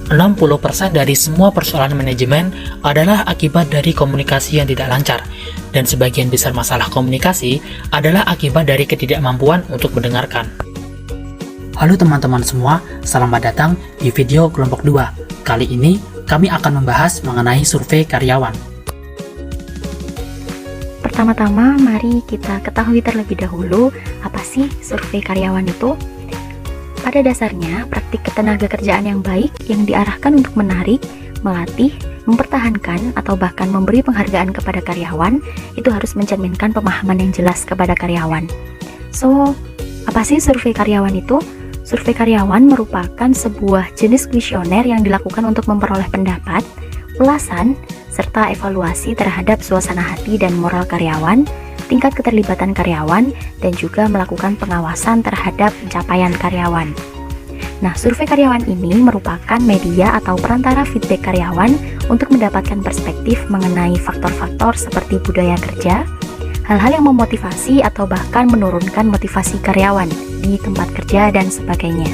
60% dari semua persoalan manajemen adalah akibat dari komunikasi yang tidak lancar, dan sebagian besar masalah komunikasi adalah akibat dari ketidakmampuan untuk mendengarkan. Halo teman-teman semua, selamat datang di video kelompok 2. Kali ini, kami akan membahas mengenai survei karyawan. Pertama-tama, mari kita ketahui terlebih dahulu apa sih survei karyawan itu. Pada dasarnya, praktik ketenaga kerjaan yang baik yang diarahkan untuk menarik, melatih, mempertahankan, atau bahkan memberi penghargaan kepada karyawan itu harus mencerminkan pemahaman yang jelas kepada karyawan. So, apa sih survei karyawan itu? Survei karyawan merupakan sebuah jenis kuesioner yang dilakukan untuk memperoleh pendapat, ulasan, serta evaluasi terhadap suasana hati dan moral karyawan, tingkat keterlibatan karyawan, dan juga melakukan pengawasan terhadap pencapaian karyawan. Nah, survei karyawan ini merupakan media atau perantara feedback karyawan untuk mendapatkan perspektif mengenai faktor-faktor seperti budaya kerja, hal-hal yang memotivasi atau bahkan menurunkan motivasi karyawan di tempat kerja, dan sebagainya.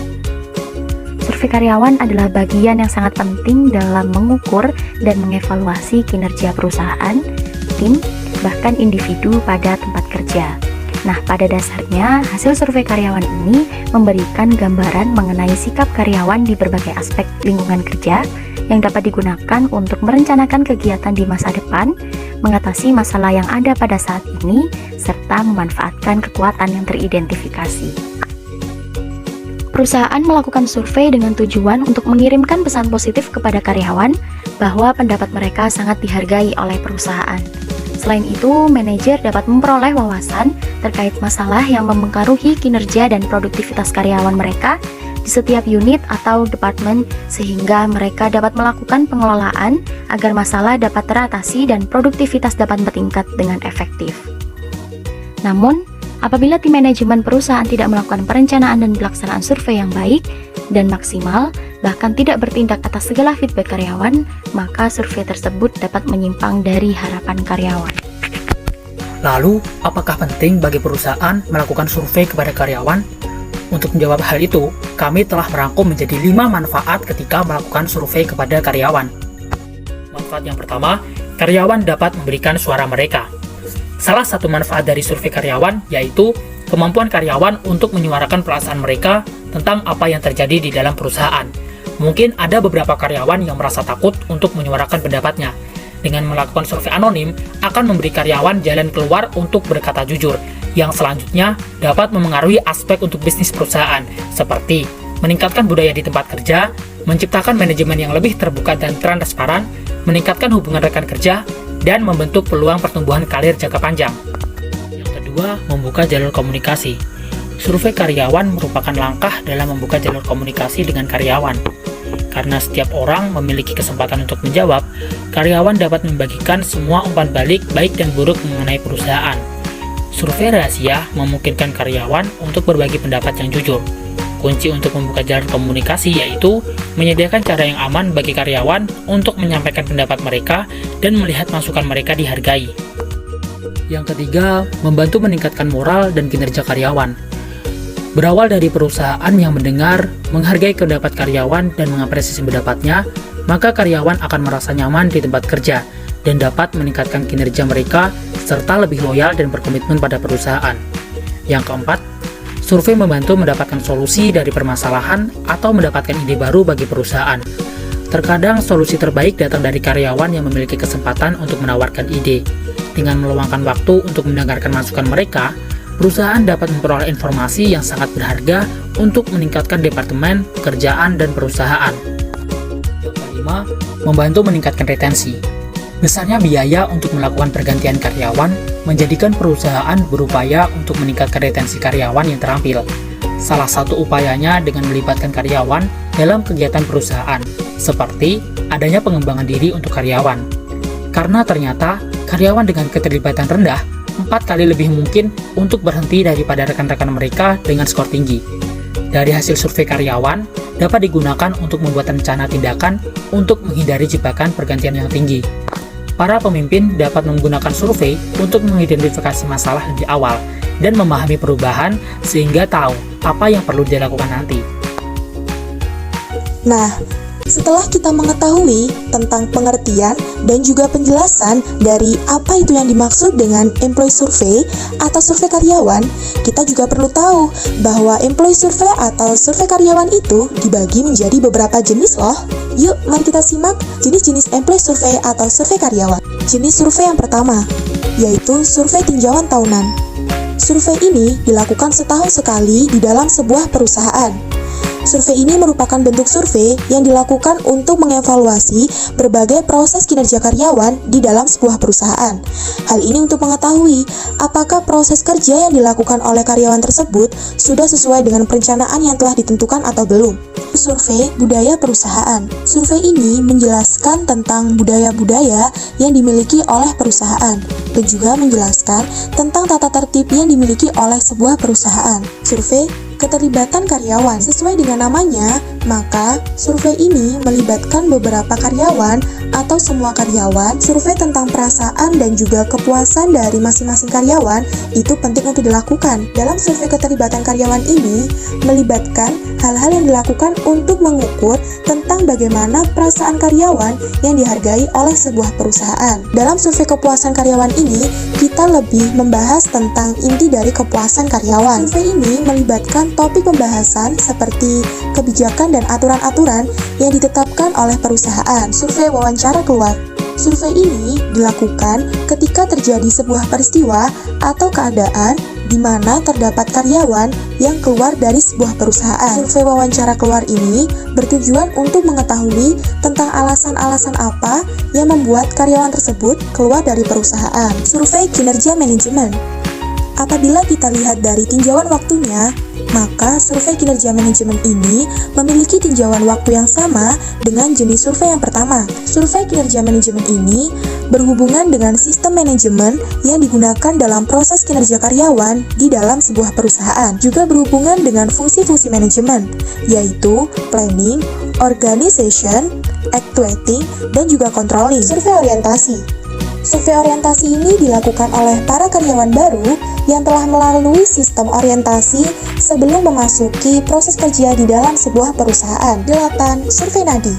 Survei karyawan adalah bagian yang sangat penting dalam mengukur dan mengevaluasi kinerja perusahaan, tim, bahkan individu pada tempat kerja. Nah, pada dasarnya, hasil survei karyawan ini memberikan gambaran mengenai sikap karyawan di berbagai aspek lingkungan kerja yang dapat digunakan untuk merencanakan kegiatan di masa depan, mengatasi masalah yang ada pada saat ini, serta memanfaatkan kekuatan yang teridentifikasi. Perusahaan melakukan survei dengan tujuan untuk mengirimkan pesan positif kepada karyawan bahwa pendapat mereka sangat dihargai oleh perusahaan. Selain itu, manajer dapat memperoleh wawasan terkait masalah yang mempengaruhi kinerja dan produktivitas karyawan mereka di setiap unit atau departemen, sehingga mereka dapat melakukan pengelolaan agar masalah dapat teratasi dan produktivitas dapat meningkat dengan efektif. Namun, apabila tim manajemen perusahaan tidak melakukan perencanaan dan pelaksanaan survei yang baik dan maksimal, bahkan tidak bertindak atas segala feedback karyawan, maka survei tersebut dapat menyimpang dari harapan karyawan. Lalu, apakah penting bagi perusahaan melakukan survei kepada karyawan? Untuk menjawab hal itu, kami telah merangkum menjadi 5 manfaat ketika melakukan survei kepada karyawan. Manfaat yang pertama, karyawan dapat memberikan suara mereka. Salah satu manfaat dari survei karyawan yaitu kemampuan karyawan untuk menyuarakan perasaan mereka tentang apa yang terjadi di dalam perusahaan. Mungkin ada beberapa karyawan yang merasa takut untuk menyuarakan pendapatnya. Dengan melakukan survei anonim, akan memberi karyawan jalan keluar untuk berkata jujur, yang selanjutnya dapat memengaruhi aspek untuk bisnis perusahaan, seperti meningkatkan budaya di tempat kerja, menciptakan manajemen yang lebih terbuka dan transparan, meningkatkan hubungan rekan kerja, dan membentuk peluang pertumbuhan karir jangka panjang. Yang kedua, membuka jalur komunikasi. Survei karyawan merupakan langkah dalam membuka jalur komunikasi dengan karyawan. Karena setiap orang memiliki kesempatan untuk menjawab, karyawan dapat membagikan semua umpan balik baik dan buruk mengenai perusahaan. Survei rahasia memungkinkan karyawan untuk berbagi pendapat yang jujur. Kunci untuk membuka jalur komunikasi yaitu menyediakan cara yang aman bagi karyawan untuk menyampaikan pendapat mereka dan melihat masukan mereka dihargai. Yang ketiga, membantu meningkatkan moral dan kinerja karyawan. Berawal dari perusahaan yang mendengar, menghargai pendapat karyawan dan mengapresiasi pendapatnya, maka karyawan akan merasa nyaman di tempat kerja dan dapat meningkatkan kinerja mereka serta lebih loyal dan berkomitmen pada perusahaan. Yang keempat, survei membantu mendapatkan solusi dari permasalahan atau mendapatkan ide baru bagi perusahaan. Terkadang solusi terbaik datang dari karyawan yang memiliki kesempatan untuk menawarkan ide. Dengan meluangkan waktu untuk mendengarkan masukan mereka, perusahaan dapat memperoleh informasi yang sangat berharga untuk meningkatkan departemen, pekerjaan, dan perusahaan. Yang kelima, membantu meningkatkan retensi. Besarnya biaya untuk melakukan pergantian karyawan menjadikan perusahaan berupaya untuk meningkatkan retensi karyawan yang terampil. Salah satu upayanya dengan melibatkan karyawan dalam kegiatan perusahaan, seperti adanya pengembangan diri untuk karyawan. Karena ternyata karyawan dengan keterlibatan rendah 4 kali lebih mungkin untuk berhenti daripada rekan-rekan mereka dengan skor tinggi. Dari hasil survei karyawan, dapat digunakan untuk membuat rencana tindakan untuk menghindari jebakan pergantian yang tinggi. Para pemimpin dapat menggunakan survei untuk mengidentifikasi masalah di awal dan memahami perubahan sehingga tahu apa yang perlu dilakukan nanti. Nah, Setelah kita mengetahui tentang pengertian dan juga penjelasan dari apa itu yang dimaksud dengan employee survey atau survei karyawan, kita juga perlu tahu bahwa employee survey atau survei karyawan itu dibagi menjadi beberapa jenis loh. Yuk, mari kita simak jenis-jenis employee survey atau survei karyawan. Jenis survei yang pertama, yaitu survei tinjauan tahunan. Survei ini dilakukan setahun sekali di dalam sebuah perusahaan. Survei ini merupakan bentuk survei yang dilakukan untuk mengevaluasi berbagai proses kinerja karyawan di dalam sebuah perusahaan. Hal ini untuk mengetahui apakah proses kerja yang dilakukan oleh karyawan tersebut sudah sesuai dengan perencanaan yang telah ditentukan atau belum. Survei budaya perusahaan. Survei ini menjelaskan tentang budaya-budaya yang dimiliki oleh perusahaan dan juga menjelaskan tentang tata tertib yang dimiliki oleh sebuah perusahaan. Survei keterlibatan karyawan. Sesuai dengan namanya, maka survei ini melibatkan beberapa karyawan atau semua karyawan. Survei tentang perasaan dan juga kepuasan dari masing-masing karyawan itu penting untuk dilakukan. Dalam survei keterlibatan karyawan ini melibatkan hal-hal yang dilakukan untuk mengukur tentang bagaimana perasaan karyawan yang dihargai oleh sebuah perusahaan. Dalam survei kepuasan karyawan ini, kita lebih membahas tentang inti dari kepuasan karyawan. Survei ini melibatkan topik pembahasan seperti kebijakan dan aturan-aturan yang ditetapkan oleh perusahaan. Survei wawancara keluar. Survei ini dilakukan ketika terjadi sebuah peristiwa atau keadaan di mana terdapat karyawan yang keluar dari sebuah perusahaan. Survei wawancara keluar ini bertujuan untuk mengetahui tentang alasan-alasan apa yang membuat karyawan tersebut keluar dari perusahaan. Survei kinerja manajemen. Apabila kita lihat dari tinjauan waktunya, maka survei kinerja manajemen ini memiliki tinjauan waktu yang sama dengan jenis survei yang pertama. Survei kinerja manajemen ini berhubungan dengan sistem manajemen yang digunakan dalam proses kinerja karyawan di dalam sebuah perusahaan. Juga berhubungan dengan fungsi-fungsi manajemen, yaitu planning, organization, actuating, dan juga controlling. Survei orientasi. Survei orientasi ini dilakukan oleh para karyawan baru yang telah melalui sistem orientasi sebelum memasuki proses kerja di dalam sebuah perusahaan. 8. Survei nadi.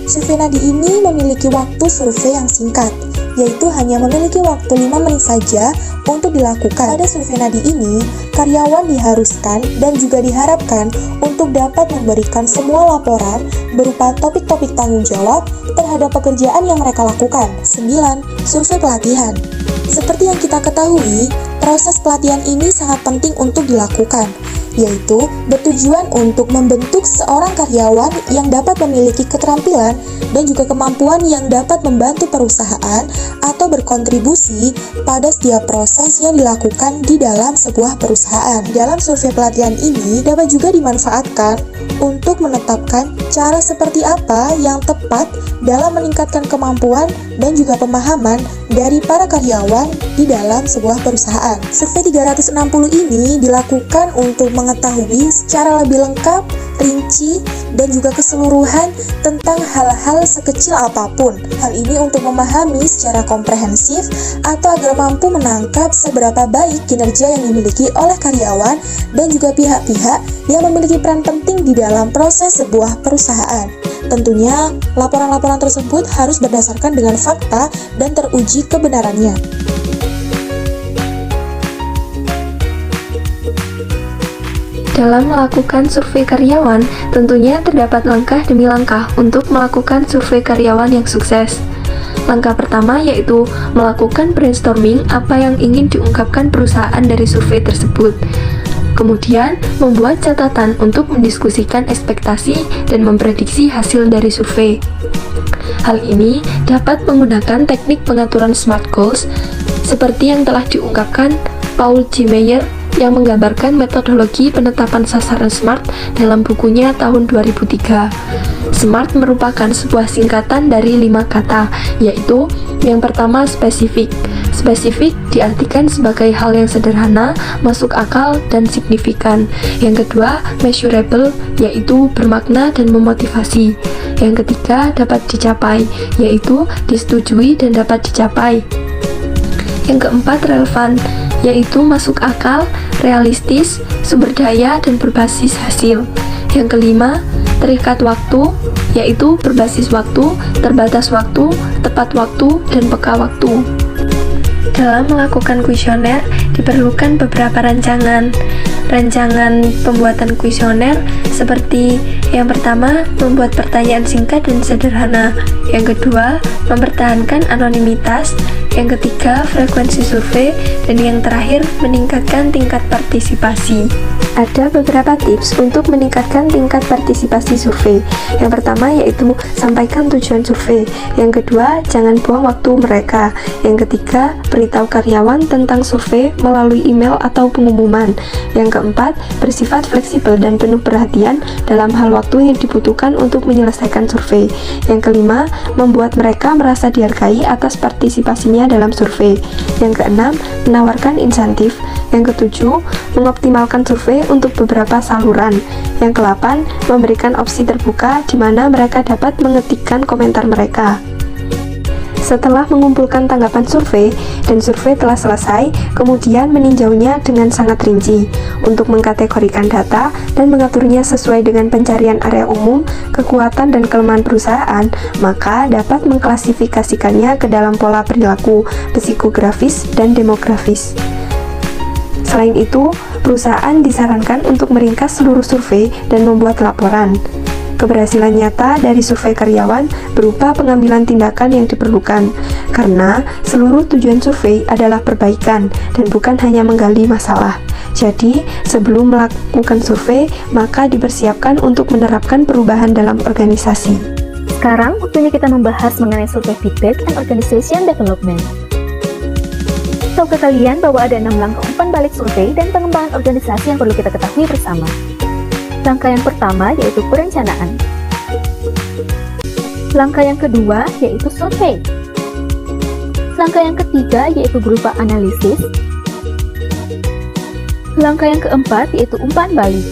Survei nadi ini memiliki waktu survei yang singkat, yaitu hanya memiliki waktu 5 menit saja untuk dilakukan. Pada survei nadi ini, karyawan diharuskan dan juga diharapkan untuk dapat memberikan semua laporan berupa topik-topik tanggung jawab terhadap pekerjaan yang mereka lakukan. 9. Survei pelatihan. Seperti yang kita ketahui, proses pelatihan ini sangat penting untuk dilakukan, yaitu bertujuan untuk membentuk seorang karyawan yang dapat memiliki keterampilan dan juga kemampuan yang dapat membantu perusahaan atau berkontribusi pada setiap proses yang dilakukan di dalam sebuah perusahaan. Dalam survei pelatihan ini dapat juga dimanfaatkan untuk menetapkan cara seperti apa yang tepat dalam meningkatkan kemampuan dan juga pemahaman dari para karyawan di dalam sebuah perusahaan. Survei 360 ini dilakukan untuk mengetahui secara lebih lengkap, rinci, dan juga keseluruhan tentang hal-hal sekecil apapun. Hal ini untuk memahami secara komprehensif atau agar mampu menangkap seberapa baik kinerja yang dimiliki oleh karyawan dan juga pihak-pihak yang memiliki peran penting di dalam proses sebuah perusahaan. Tentunya, laporan-laporan tersebut harus berdasarkan dengan fakta dan teruji kebenarannya. Dalam melakukan survei karyawan, tentunya terdapat langkah demi langkah untuk melakukan survei karyawan yang sukses. Langkah pertama yaitu melakukan brainstorming apa yang ingin diungkapkan perusahaan dari survei tersebut. Kemudian, membuat catatan untuk mendiskusikan ekspektasi dan memprediksi hasil dari survei. Hal ini dapat menggunakan teknik pengaturan SMART Goals seperti yang telah diungkapkan Paul G. Meyer yang menggambarkan metodologi penetapan sasaran SMART dalam bukunya tahun 2003. SMART merupakan sebuah singkatan dari 5 kata, yaitu yang pertama spesifik. Spesifik diartikan sebagai hal yang sederhana, masuk akal, dan signifikan. Yang kedua, measurable, yaitu bermakna dan memotivasi. Yang ketiga, dapat dicapai, yaitu disetujui dan dapat dicapai. Yang keempat, relevan, yaitu masuk akal, realistis, sumber daya, dan berbasis hasil. Yang kelima, terikat waktu, yaitu berbasis waktu, terbatas waktu, tepat waktu, dan peka waktu. Dalam melakukan kuesioner, diperlukan beberapa rancangan. Rancangan pembuatan kuesioner seperti yang pertama, membuat pertanyaan singkat dan sederhana. Yang kedua, mempertahankan anonimitas. Yang ketiga, frekuensi survei. Dan yang terakhir, meningkatkan tingkat partisipasi. Ada beberapa tips untuk meningkatkan tingkat partisipasi survei. Yang pertama yaitu sampaikan tujuan survei. Yang kedua, jangan buang waktu mereka. Yang ketiga, beritahu karyawan tentang survei melalui email atau pengumuman. Yang keempat, bersifat fleksibel dan penuh perhatian dalam hal waktu yang dibutuhkan untuk menyelesaikan survei. Yang kelima, membuat mereka merasa dihargai atas partisipasinya dalam survei. Yang keenam, menawarkan insentif. Yang ketujuh, mengoptimalkan survei untuk beberapa saluran. Yang kedelapan, memberikan opsi terbuka di mana mereka dapat mengetikkan komentar mereka. Setelah mengumpulkan tanggapan survei dan survei telah selesai, kemudian meninjaunya dengan sangat rinci untuk mengkategorikan data dan mengaturnya sesuai dengan pencarian area umum, kekuatan dan kelemahan perusahaan, maka dapat mengklasifikasikannya ke dalam pola perilaku, psikografis, dan demografis. Selain itu, perusahaan disarankan untuk meringkas seluruh survei dan membuat laporan. Keberhasilan nyata dari survei karyawan berupa pengambilan tindakan yang diperlukan, karena seluruh tujuan survei adalah perbaikan dan bukan hanya menggali masalah. Jadi, sebelum melakukan survei, maka dipersiapkan untuk menerapkan perubahan dalam organisasi. Sekarang waktunya kita membahas mengenai survei feedback and organization development. Tahukah kalian bahwa ada 6 langkah umpan balik survei dan pengembangan organisasi yang perlu kita ketahui bersama? Langkah yang pertama yaitu perencanaan. Langkah yang kedua yaitu survei. Langkah yang ketiga yaitu berupa analisis. Langkah yang keempat yaitu umpan balik.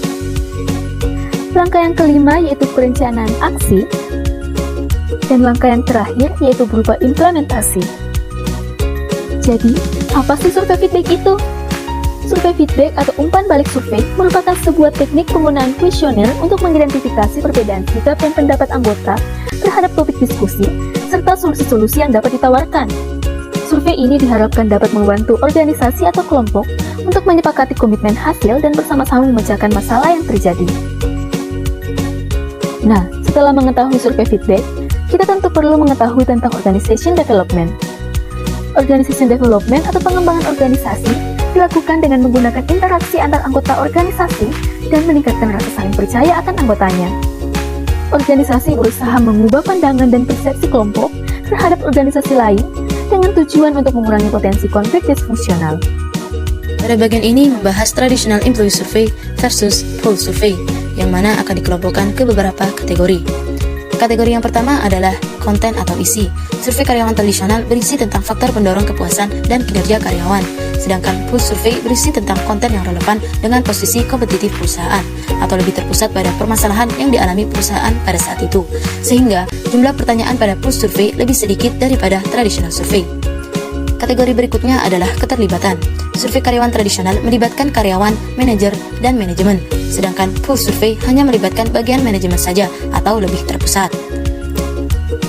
Langkah yang kelima yaitu perencanaan aksi. Dan langkah yang terakhir yaitu berupa implementasi. Jadi, apa sih survei feedback itu? Survei feedback atau umpan balik survei merupakan sebuah teknik penggunaan kuesioner untuk mengidentifikasi perbedaan sikap dan pendapat anggota terhadap topik diskusi, serta solusi-solusi yang dapat ditawarkan. Survei ini diharapkan dapat membantu organisasi atau kelompok untuk menyepakati komitmen hasil dan bersama-sama memecahkan masalah yang terjadi. Nah, setelah mengetahui survei feedback, kita tentu perlu mengetahui tentang organization development. Organization development atau pengembangan organisasi dilakukan dengan menggunakan interaksi antar anggota organisasi dan meningkatkan rasa saling percaya akan anggotanya. Organisasi berusaha mengubah pandangan dan persepsi kelompok terhadap organisasi lain dengan tujuan untuk mengurangi potensi konflik disfungsional. Pada bagian ini membahas traditional employee survey versus pulse survey, yang mana akan dikelompokkan ke beberapa kategori. Kategori yang pertama adalah konten atau isi. Survei karyawan tradisional berisi tentang faktor pendorong kepuasan dan kinerja karyawan, sedangkan pulse survei berisi tentang konten yang relevan dengan posisi kompetitif perusahaan, atau lebih terpusat pada permasalahan yang dialami perusahaan pada saat itu, sehingga jumlah pertanyaan pada pulse survei lebih sedikit daripada traditional survei. Kategori berikutnya adalah keterlibatan. Survei karyawan tradisional melibatkan karyawan, manajer, dan manajemen, sedangkan pulse survei hanya melibatkan bagian manajemen saja atau lebih terpusat.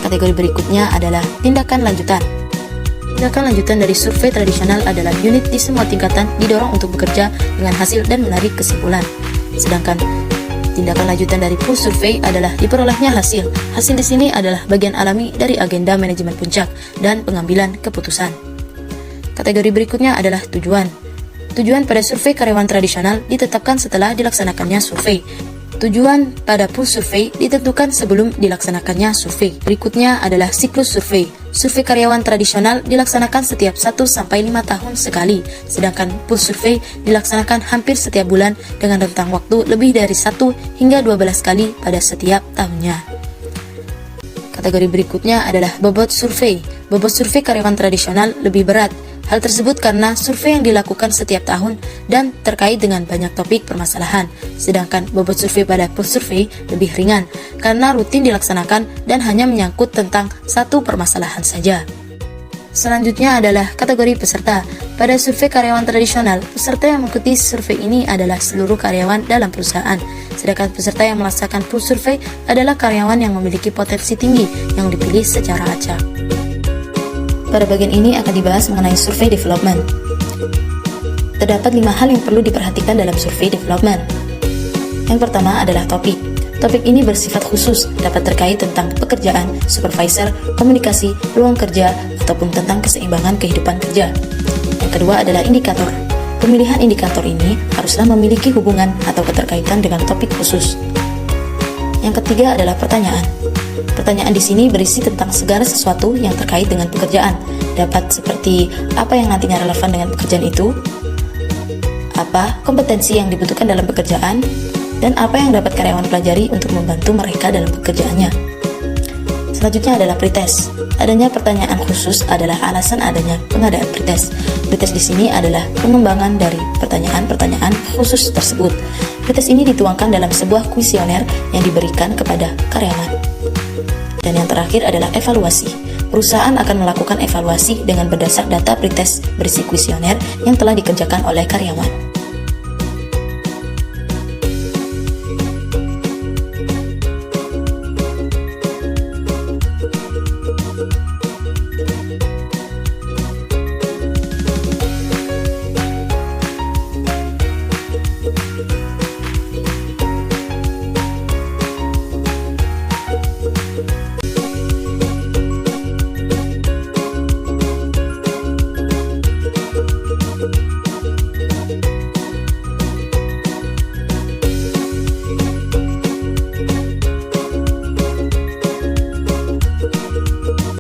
Kategori berikutnya adalah tindakan lanjutan. Tindakan lanjutan dari survei tradisional adalah unit di semua tingkatan didorong untuk bekerja dengan hasil dan menarik kesimpulan. Sedangkan tindakan lanjutan dari pulse survei adalah diperolehnya hasil. Hasil di sini adalah bagian alami dari agenda manajemen puncak dan pengambilan keputusan. Kategori berikutnya adalah tujuan. Tujuan pada survei karyawan tradisional ditetapkan setelah dilaksanakannya survei. Tujuan pada pulse survei ditentukan sebelum dilaksanakannya survei. Berikutnya adalah siklus survei. Survei karyawan tradisional dilaksanakan setiap 1-5 tahun sekali, sedangkan pulse survei dilaksanakan hampir setiap bulan dengan rentang waktu lebih dari 1 hingga 12 kali pada setiap tahunnya. Kategori berikutnya adalah bobot survei. Bobot survei karyawan tradisional lebih berat. Hal tersebut karena survei yang dilakukan setiap tahun dan terkait dengan banyak topik permasalahan, sedangkan bobot survei pada pulse survei lebih ringan karena rutin dilaksanakan dan hanya menyangkut tentang satu permasalahan saja. Selanjutnya adalah kategori peserta. Pada survei karyawan tradisional, peserta yang mengikuti survei ini adalah seluruh karyawan dalam perusahaan. Sedangkan peserta yang melaksanakan survei adalah karyawan yang memiliki potensi tinggi yang dipilih secara acak. Pada bagian ini akan dibahas mengenai survei development. Terdapat 5 hal yang perlu diperhatikan dalam survei development. Yang pertama adalah topik. Topik ini bersifat khusus, dapat terkait tentang pekerjaan, supervisor, komunikasi, ruang kerja, ataupun tentang keseimbangan kehidupan kerja. Yang kedua adalah indikator. Pemilihan indikator ini haruslah memiliki hubungan atau keterkaitan dengan topik khusus. Yang ketiga adalah pertanyaan. Pertanyaan di sini berisi tentang segala sesuatu yang terkait dengan pekerjaan, dapat seperti apa yang nantinya relevan dengan pekerjaan itu, apa kompetensi yang dibutuhkan dalam pekerjaan, dan apa yang dapat karyawan pelajari untuk membantu mereka dalam pekerjaannya. Selanjutnya adalah pretest. Adanya pertanyaan khusus adalah alasan adanya pengadaan pretest. Pretest di sini adalah pengembangan dari pertanyaan-pertanyaan khusus tersebut. Pretest ini dituangkan dalam sebuah kuesioner yang diberikan kepada karyawan. Dan yang terakhir adalah evaluasi. Perusahaan akan melakukan evaluasi dengan berdasar data pretest berisi kuesioner yang telah dikerjakan oleh karyawan.